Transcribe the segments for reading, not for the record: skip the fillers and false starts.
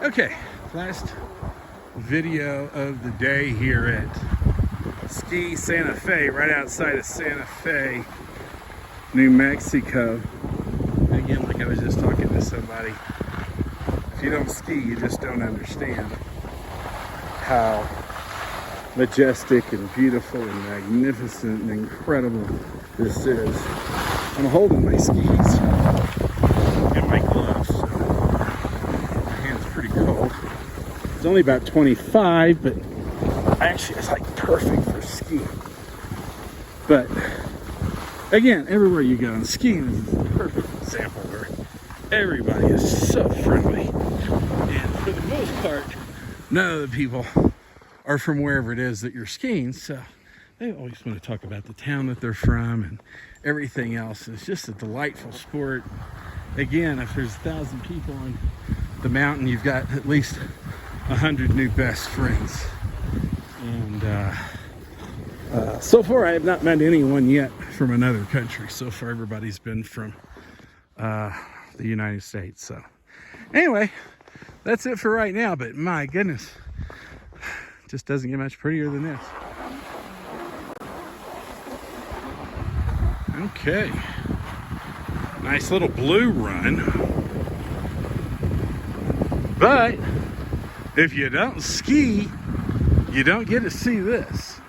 Okay, last video of the day here at Ski Santa Fe, right outside of Santa Fe, New Mexico. Again, like I was just talking to somebody, if you don't ski, you just don't understand how majestic and beautiful and magnificent and incredible this is. I'm holding my skis and my gloves, so my hand's pretty cold. It's only about 25, but actually it's like perfect for skiing. But again, everywhere you go, and skiing is a perfect example where everybody is so friendly, and for the most part, none of the people are from wherever it is that you're skiing, so they always want to talk about the town that they're from and everything else. It's just a delightful sport. Again, if there's 1,000 people on the mountain, you've got at least 100 new best friends. And so far I have not met anyone yet from another country. So far everybody's been from the United States. So anyway, that's it for right now, but my goodness, just doesn't get much prettier than this. Okay, nice little blue run, but if you don't ski, you don't get to see this.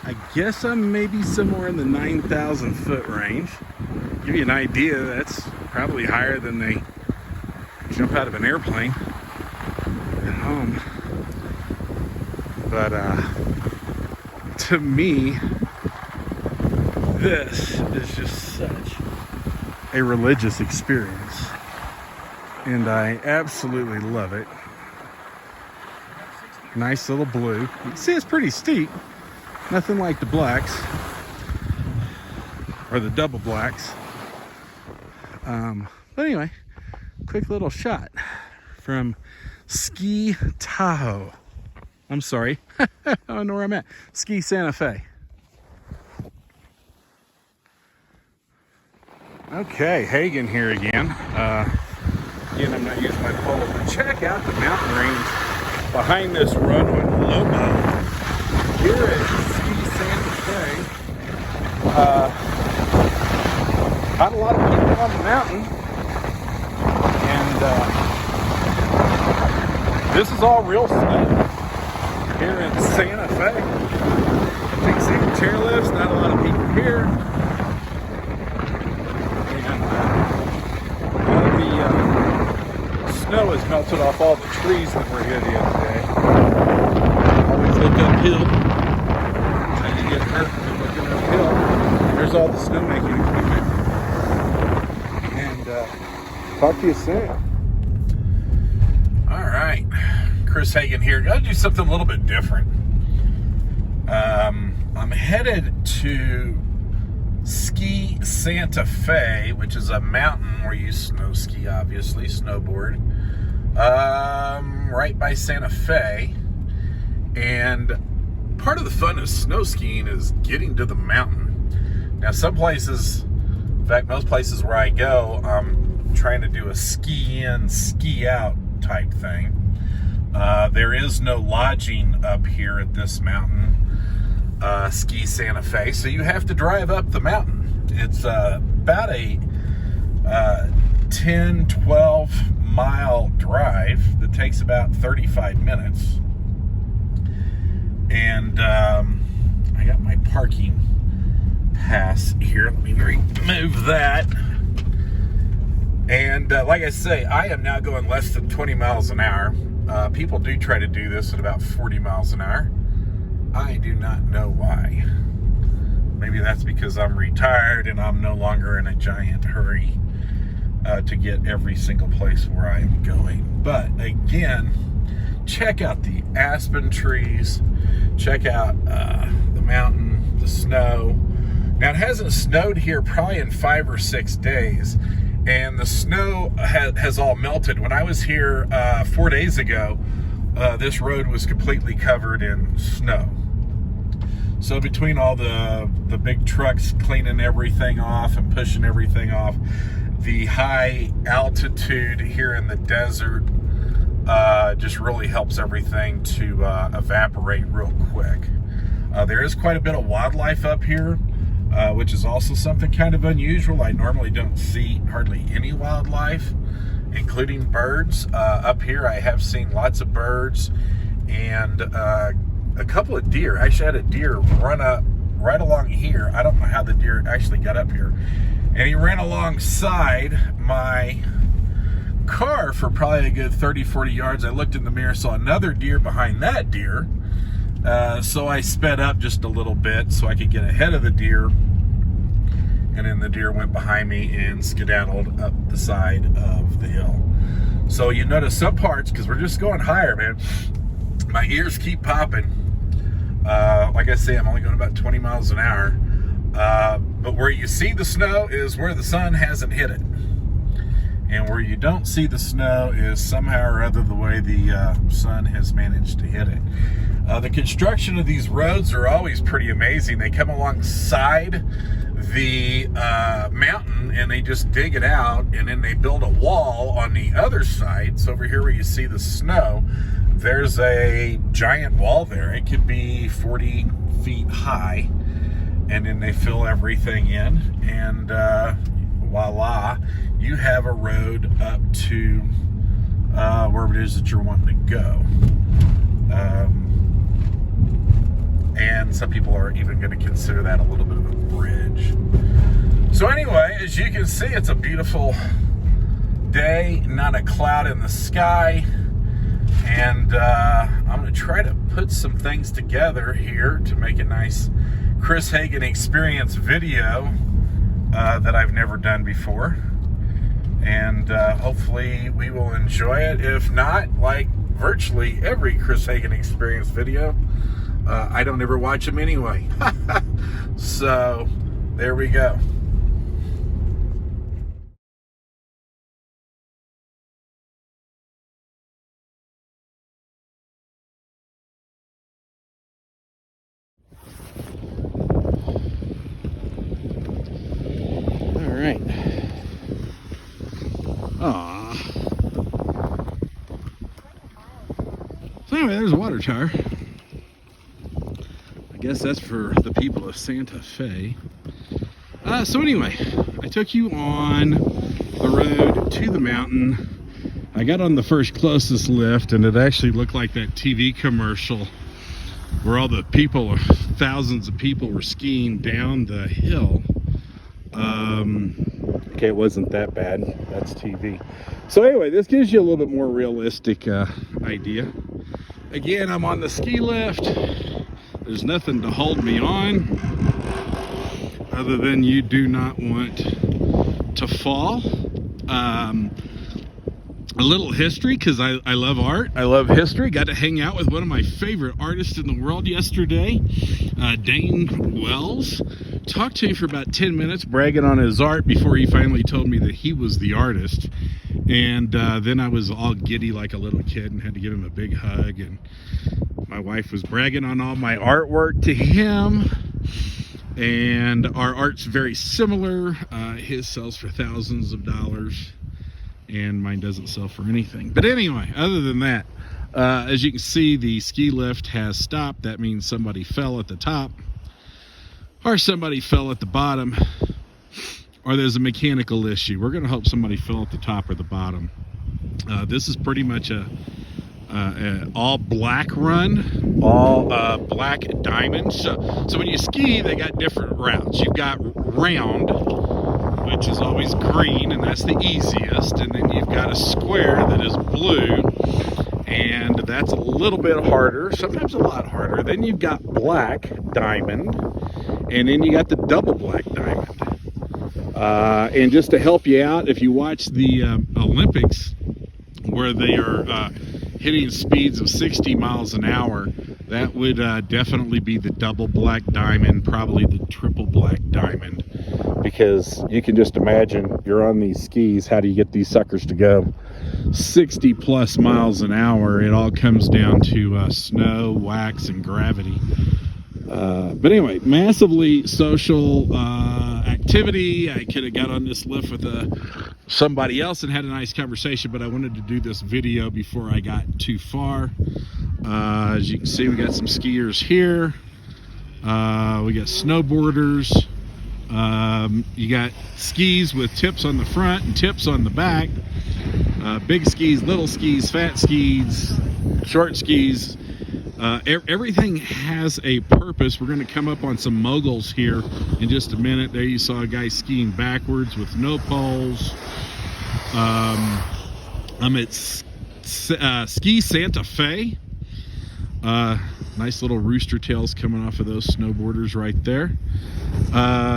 I guess I'm maybe somewhere in the 9,000 foot range. Give you an idea, that's probably higher than they jump out of an airplane at home. But to me, this is just such a religious experience, and I absolutely love it. Nice little blue. You can see it's pretty steep. Nothing like the blacks or the double blacks. But anyway, quick little shot from Ski Tahoe. I'm sorry, I don't know where I'm at. Ski Santa Fe. Okay, Hagan here again. Again, I'm not using my pole, but check out the mountain range behind this run with Lobo. Here at Ski Santa Fe, not a lot of people on the mountain, and this is all real snow here in Santa Fe. Big Santa chairlifts, not a lot of people here. Snow has melted off all the trees that were here the other day. Always look uphill. Trying to get hurt from looking uphill. There's all the snowmaking equipment. And talk to you soon. All right, Chris Hagan here. Got to do something a little bit different. I'm headed to Ski Santa Fe, which is a mountain where you snow ski, obviously, snowboard, right by Santa Fe. And part of the fun of snow skiing is getting to the mountain. Now, some places, in fact, most places where I go, I'm trying to do a ski in, ski out type thing. There is no lodging up here at this mountain, Ski Santa Fe, so you have to drive up the mountain. It's about a 10-12 mile drive that takes about 35 minutes. And I got my parking pass here. Let me remove that. And like I say, I am now going less than 20 miles an hour. People do try to do this at about 40 miles an hour. I do not know why. Maybe that's because I'm retired and I'm no longer in a giant hurry to get every single place where I am going. But again, check out the aspen trees. Check out the mountain, the snow. Now, it hasn't snowed here probably in 5 or 6 days, and the snow has all melted. When I was here 4 days ago, this road was completely covered in snow. So between all the big trucks cleaning everything off and pushing everything off, the high altitude here in the desert just really helps everything to evaporate real quick. There is quite a bit of wildlife up here, which is also something kind of unusual. I normally don't see hardly any wildlife, including birds. Up here I have seen lots of birds and a couple of deer. Actually, I had a deer run up right along here. I don't know how the deer actually got up here. And he ran alongside my car for probably a good 30-40 yards. I looked in the mirror, saw another deer behind that deer. So I sped up just a little bit so I could get ahead of the deer. And then the deer went behind me and skedaddled up the side of the hill. So you notice some parts, because we're just going higher, man, my ears keep popping. Like I say, I'm only going about 20 miles an hour. But where you see the snow is where the sun hasn't hit it. And where you don't see the snow is somehow or other the way the sun has managed to hit it. The construction of these roads are always pretty amazing. They come alongside the mountain and they just dig it out, and then they build a wall on the other side. So over here where you see the snow, there's a giant wall there. It could be 40 feet high. And then they fill everything in, and voila, you have a road up to wherever it is that you're wanting to go. And some people are even going to consider that a little bit of a bridge. So anyway, as you can see, it's a beautiful day, not a cloud in the sky. And I'm going to try to put some things together here to make a nice Chris Hagan experience video that I've never done before. And hopefully we will enjoy it. If not, like virtually every Chris Hagan experience video, I don't ever watch them anyway. So there we go. Right. Aww. So anyway, there's a water tower. I guess that's for the people of Santa Fe. So anyway, I took you on the road to the mountain. I got on the first closest lift, and it actually looked like that TV commercial where all the people, thousands of people, were skiing down the hill. Okay, it wasn't that bad. That's TV. So anyway, this gives you a little bit more realistic idea. Again, I'm on the ski lift. There's nothing to hold me on other than you do not want to fall. A little history, because I love art. I love history. Got to hang out with one of my favorite artists in the world yesterday, Dane Wells. Talked to him for about 10 minutes, bragging on his art before he finally told me that he was the artist. And then I was all giddy like a little kid and had to give him a big hug. And my wife was bragging on all my artwork to him. And our art's very similar. His sells for thousands of dollars, and mine doesn't sell for anything. But anyway, other than that, as you can see, the ski lift has stopped. That means somebody fell at the top, or somebody fell at the bottom, or there's a mechanical issue. We're going to hope somebody fell at the top or the bottom. This is pretty much a all black run, all black diamond. So when you ski, they got different routes. You've got round, which is always green, and that's the easiest. And then you've got a square that is blue, and that's a little bit harder, sometimes a lot harder. Then you've got black diamond, and then you got the double black diamond. And just to help you out, if you watch the Olympics, where they are hitting speeds of 60 miles an hour, that would definitely be the double black diamond, probably the triple black diamond, because you can just imagine you're on these skis. How do you get these suckers to go 60 plus miles an hour? It all comes down to snow, wax, and gravity. But anyway, massively social activity. I could have got on this lift with a somebody else and had a nice conversation, but I wanted to do this video before I got too far. As you can see, we got some skiers here. We got snowboarders. You got skis with tips on the front and tips on the back. Big skis, little skis, fat skis, short skis. Everything has a purpose. We're going to come up on some moguls here in just a minute. There you saw a guy skiing backwards with no poles. I'm at Ski Santa Fe. Nice little rooster tails coming off of those snowboarders right there.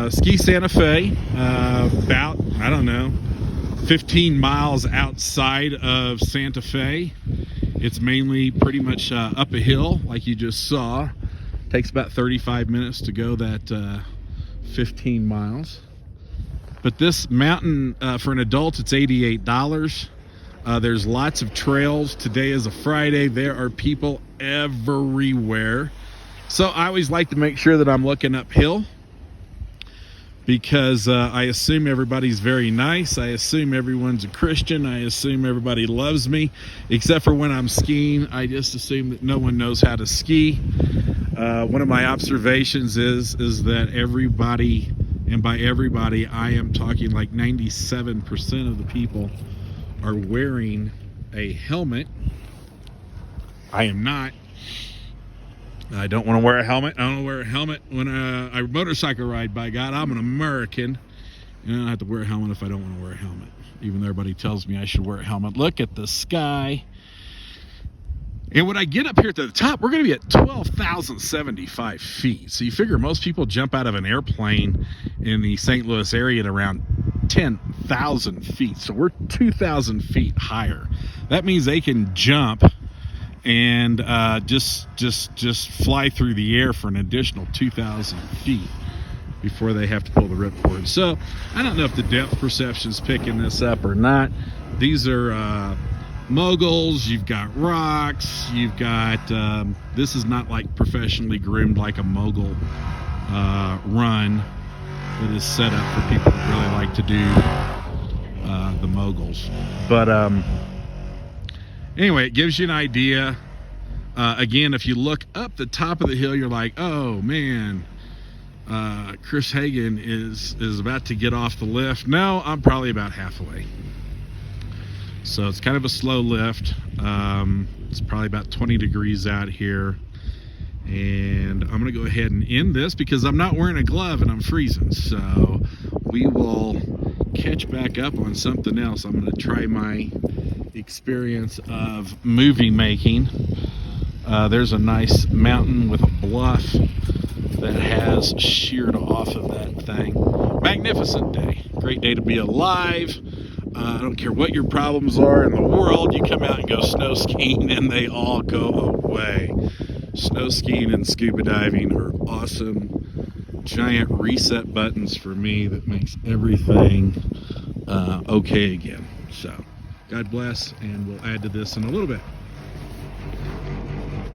Ski Santa Fe, about, I don't know, 15 miles outside of Santa Fe. It's mainly pretty much up a hill like you just saw. Takes about 35 minutes to go that 15 miles. But this mountain, for an adult, it's $88. There's lots of trails. Today is a Friday. There are people everywhere. So I always like to make sure that I'm looking uphill, because I assume everybody's very nice. I assume everyone's a Christian. I assume everybody loves me, except for when I'm skiing. I just assume that no one knows how to ski. One of my observations is that everybody, and by everybody I am talking like 97% of the people, are wearing a helmet. I am not. I don't want to wear a helmet. I don't want to wear a helmet when I motorcycle ride. By God, I'm an American, and I don't have to wear a helmet if I don't want to wear a helmet, even though everybody tells me I should wear a helmet. Look at the sky. And when I get up here to the top, we're going to be at 12,075 feet. So you figure most people jump out of an airplane in the St. Louis area at around 10,000 feet. So we're 2,000 feet higher. That means they can jump and just fly through the air for an additional 2,000 feet before they have to pull the ripcord. So I don't know if the depth perception is picking this up or not. These are moguls. You've got rocks. You've got this is not like professionally groomed like a mogul run that is set up for people that really like to do the moguls. But anyway, it gives you an idea. Again, if you look up the top of the hill, you're like, oh man, Chris Hagan is about to get off the lift. No, I'm probably about halfway. So it's kind of a slow lift. It's probably about 20 degrees out here. And I'm gonna go ahead and end this because I'm not wearing a glove and I'm freezing. So we will catch back up on something else. I'm gonna try my experience of movie making. There's a nice mountain with a bluff that has sheared off of that thing. Magnificent day. Great day to be alive. I don't care what your problems are in the world, you come out and go snow skiing and they all go away. Snow skiing and scuba diving are awesome, giant reset buttons for me that makes everything okay again. So God bless, and we'll add to this in a little bit.